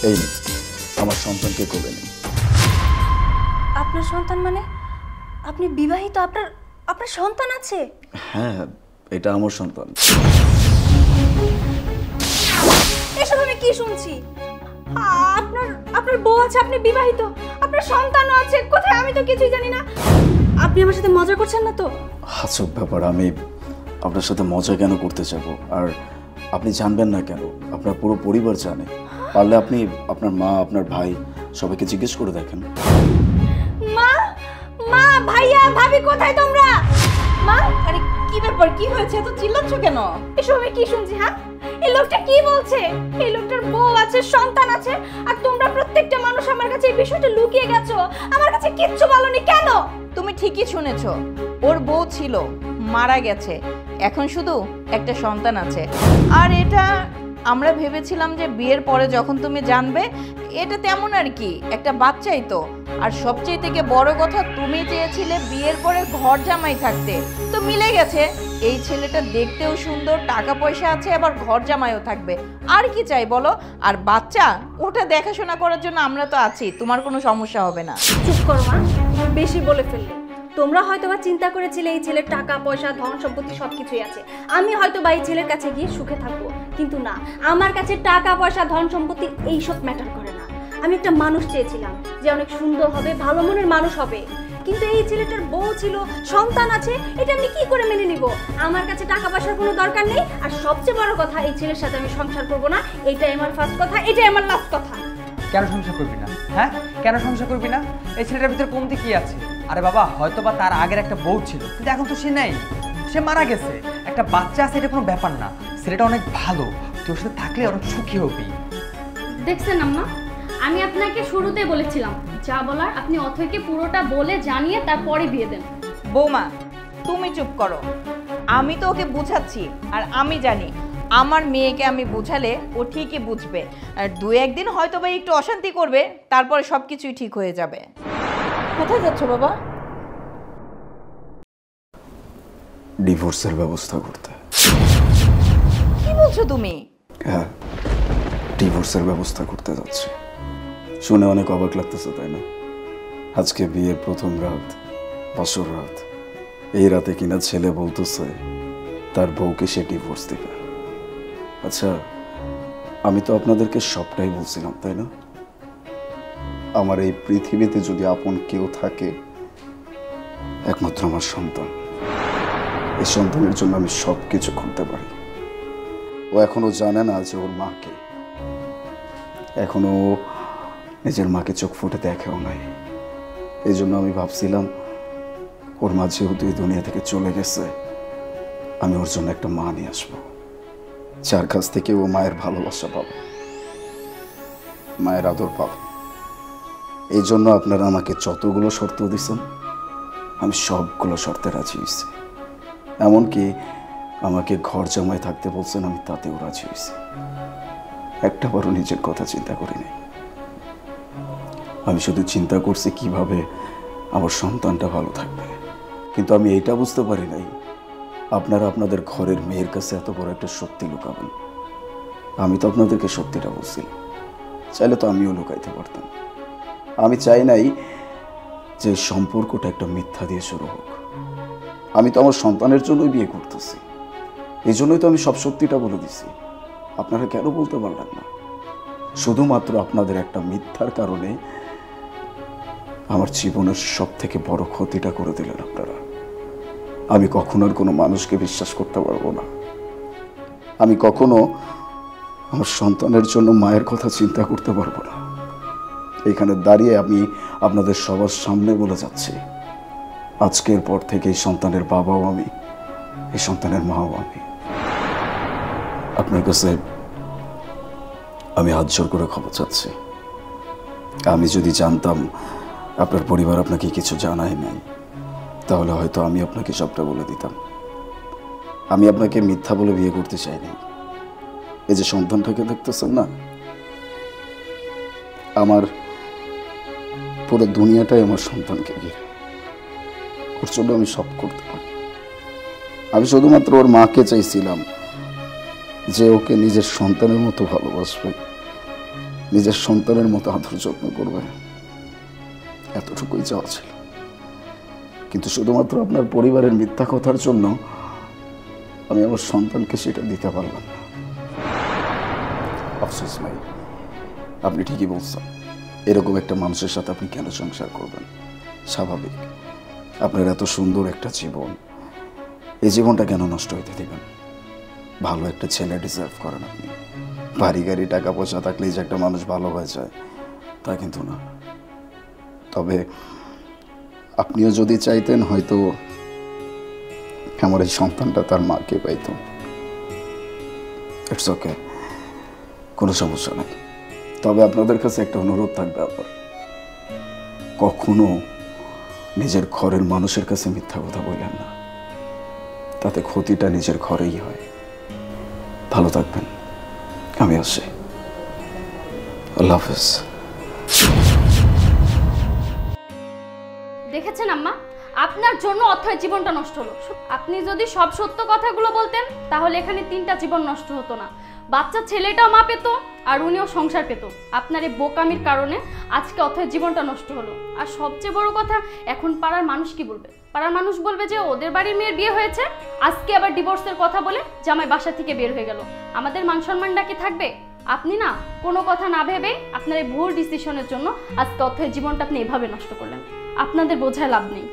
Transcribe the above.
এই আমার সন্তানকে কোলে নিন। আপনার সন্তান মানে আপনি বিবাহিত? আপনার আপনার সন্তান আছে? হ্যাঁ, এটা আমার সন্তান। এসব আমি কি শুনছি? আপনার আপনার বউ আছে, আপনি বিবাহিত, আপনার সন্তানও আছে, কোথায়? আমি তো কিছুই জানি না। আপনি আমার সাথে মজা করছেন না তো? আজব ব্যাপার, আমি আপনার সাথে মজা কেন করতে যাব? আর আপনি জানবেন না কেন? আপনার পুরো পরিবার জানে। পারলে আপনি আপনার মা, আপনার ভাই সবাইকে জিজ্ঞেস করে দেখেন। মা, মা, ভাইয়া, ভাবি কোথায় তোমরা? মা, আরে কি ব্যাপার, কি হয়েছে? এত চিল্লাচ্ছ কেন? এসব আমি কি শুনছি? হ্যাঁ, এই লোকটা কি বলছে? এই লোকটার বউ আছে, সন্তান আছে, আর তোমরা প্রত্যেকটা মানুষ আমার কাছে এই বিষয়টা লুকিয়ে গেছো, আমার কাছে কিচ্ছু বলনি কেন? তুমি ঠিকই শুনেছ, ওর বউ ছিল, মারা গেছে, এখন শুধু একটা সন্তান আছে। আর এটা আমরা ভেবেছিলাম যে বিয়ের পরে যখন তুমি জানবে, এটা তেমন আর কি, একটা বাচ্চাই তো। আর সবচেয়ে থেকে বড় কথা, তুমি চেয়েছিলে বিয়ের পরে ঘর জামাই থাকতে, তো মিলে গেছে। এই ছেলেটা দেখতেও সুন্দর, টাকা পয়সা আছে, আবার ঘর জামাইও থাকবে, আর কি চাই বলো? আর বাচ্চা, ওটা দেখাশোনা করার জন্য আমরা তো আছি, তোমার কোনো সমস্যা হবে না। চুপ করো মা, বেশি বলে ফেললে। তোমরা হয়তো বা চিন্তা করেছিলে এই ছেলের টাকা পয়সা, ধন সম্পত্তি সবকিছুই আছে, আমি হয়তো বা এই ছেলের কাছে গিয়ে সুখে থাকবো, কিন্তু না, আমার কাছে টাকা পয়সা, ধন সম্পত্তি এইসব ম্যাটার করে না। আমি একটা মানুষ চেয়েছিলাম যে অনেক সুন্দর হবে, ভালো মনের মানুষ হবে, কিন্তু এই ছেলেটার বউ ছিল, সন্তান আছে, এটা আমি কি করে মেনে নিব? আমার কাছে টাকা পয়সার কোনো দরকার নেই, আর সবচেয়ে বড় কথা, এই ছেলের সাথে আমি সংসার করব না, এটাই আমার ফার্স্ট কথা, এটাই আমার লাস্ট কথা। কেন সংসার করবি না? হ্যাঁ, কেন সংসার করবি না? এই ছেলেটার ভিতরে কমতি কি আছে? আরে বাবা, হয়তো বা তার আগের একটা বউ ছিল, কিন্তু এখন তো সে নেই, সে মারা গেছে, একটা বাচ্চা আছে, এটা কোনো ব্যাপার না। ছেলেটা অনেক ভালো, তোর সাথে থাকলে অনেক সুখী হবি। দেখছেন আম্মা, আমি আপনাকে শুরুতে বলেছিলাম, যা বলার আপনি অথৈকে পুরোটা বলে জানিয়ে তারপরে বিয়ে দেন। বৌমা, তুমি চুপ করো, আমি তো ওকে বুঝাচ্ছি, আর আমি জানি আমার মেয়েকে আমি বুঝালে ও ঠিকই বুঝবে। আর দু একদিন হয়তো বা একটু অশান্তি করবে, তারপরে সব কিছুই ঠিক হয়ে যাবে। কোথায় যাচ্ছ বাবা? ডিভোর্সের ব্যবস্থা করতে। কি বলছো তুমি? হ্যাঁ, ডিভোর্সের ব্যবস্থা করতে যাচ্ছি। শুনে অনেক অবাক লাগতেছে, তাই না? আজকে বিয়ের প্রথম রাত, বছর রাত, এই রাতে কিনা ছেলে বলতেছে তার বউকে সে ডিভোর্স দিবে। আচ্ছা, আমি তো আপনাদেরকে সবটাই বলছিলাম, তাই না? আমার এই পৃথিবীতে যদি আপন কেউ থাকে, একমাত্র আমার সন্তান। এই সন্তানের জন্য আমি সব কিছু করতে পারি। ও এখনো জানে না যে ওর মাকে, এখনো নিজের মাকে চোখ ফুটে দেখেও নাই। এই জন্য আমি ভাবছিলাম, ওর মা যেহেতু এই দুনিয়া থেকে চলে গেছে, আমি ওর জন্য একটা মা নিয়ে আসবো, যার কাছ থেকে ও মায়ের ভালোবাসা পাবে, মায়ের আদর পাবে। এই জন্য আপনারা আমাকে যতগুলো শর্ত দিচ্ছেন, আমি সবগুলো শর্তে রাজি হয়েছি। এমনকি আমাকে ঘর জামাই থাকতে বলছেন, আমি তাতেও রাজি হয়েছি। একটাবারও নিজের কথা চিন্তা করি নাই। আমি শুধু চিন্তা করছি কিভাবে আমার সন্তানটা ভালো থাকবে। কিন্তু আমি এইটা বুঝতে পারি নাই, আপনারা আপনাদের ঘরের মেয়ের কাছে এত বড় একটা সত্যি লুকাবেন। আমি তো আপনাদেরকে সত্যিটা বলছিলাম, চাইলে তো আমিও লুকাইতে পারতাম। আমি চাই নাই যে সম্পর্কটা একটা মিথ্যা দিয়ে শুরু হোক। আমি তো আমার সন্তানের জন্যই বিয়ে করতেছি, এই জন্যই তো আমি সব সত্যিটা বলে দিছি। আপনারা কেন বলতে পারলেন না? শুধুমাত্র আপনাদের একটা মিথ্যার কারণে আমার জীবনের সব থেকে বড় ক্ষতিটা করে দিলেন আপনারা। আমি কখনো আর কোনো মানুষকে বিশ্বাস করতে পারবো না। আমি কখনো আমার সন্তানের জন্য মায়ের কথা চিন্তা করতে পারবো না। এখানে দাঁড়িয়ে আমি আপনাদের সবার সামনে বলে যাচ্ছি, আজকের পর থেকে এই সন্তানের বাবাও আমি, এই সন্তানের মাও আমি। আপনার কাছে আমি হাত জোর করে ক্ষমা চাচ্ছি। আমি যদি জানতাম আপনার পরিবার আপনাকে কিছু জানায় নাই, তাহলে হয়তো আমি আপনাকে সবটা বলে দিতাম। আমি আপনাকে মিথ্যা বলে বিয়ে করতে চাইনি। এই যে সন্তানটাকে দেখতেছেন না, আমার পুরো দুনিয়াটাই আমার সন্তানকে ঘিরে। ওর জন্য আমি সব করতে পারি। আমি শুধুমাত্র ওর মাকে চাইছিলাম যে ওকে নিজের সন্তানের মতো ভালোবাসবে, নিজের সন্তানের মতো আদর যত্ন করবে, এতটুকুই চাওয়া ছিল। কিন্তু শুধুমাত্র আপনার পরিবারের মিথ্যা কথার জন্য আমি আমার সন্তানকে সেটা দিতে পারলাম না। আফসোস ভাই, আপনি ঠিকই বলছেন। এরকম একটা মানুষের সাথে আপনি কেন সংসার করবেন? স্বাভাবিক, আপনার এত সুন্দর একটা জীবন, এই জীবনটা কেন নষ্ট হইতে দিবেন? ভালো একটা ছেলে ডিজার্ভ করেন আপনি। বাড়ি গাড়ি টাকা পয়সা থাকলেই যে একটা মানুষ ভালো হয়ে যায় তা কিন্তু না। তবে আপনিও যদি চাইতেন হয়তো আমার এই সন্তানটা তার মাকে পাইত। ইটস ওকে, কোনো সমস্যা নেই। তবে আপনাদের কাছে একটা অনুরোধ থাকবে, আবার কখনো নিজের ঘরের মানুষের কাছে মিথ্যা কথা বললেন না, তাতে ক্ষতিটা নিজের ঘরেই হয়। ভালো থাকবেন, আমি আসি। আল্লাহ হাফেজ। দেখেছেন আম্মা, আপনার জন্য অথয় জীবনটা নষ্ট হলো। আপনি যদি সব সত্য কথাগুলো বলতেন তাহলে এখানে 3টা জীবন নষ্ট হতো না। বাচ্চা ছেলেটাও মা পেত আর উনিও সংসার পেত। আপনার এই বোকামির কারণে আজকে অথয় জীবনটা নষ্ট হলো। আর সবচেয়ে বড় কথা, এখন পাড়ার মানুষ কি বলবে? পাড়ার মানুষ বলবে যে ওদের বাড়ির মেয়ের বিয়ে হয়েছে, আজকে আবার ডিভোর্সের কথা বলে জামাই বাসা থেকে বের হয়ে গেল। আমাদের মান সম্মানটা কি থাকবে? আপনি না কোনো কথা না ভেবে আপনার এই ভুল ডিসিশনের জন্য আজকে অথয়ের জীবনটা আপনি এভাবে নষ্ট করলেন। আপনাদের বোঝায় লাভ নেই।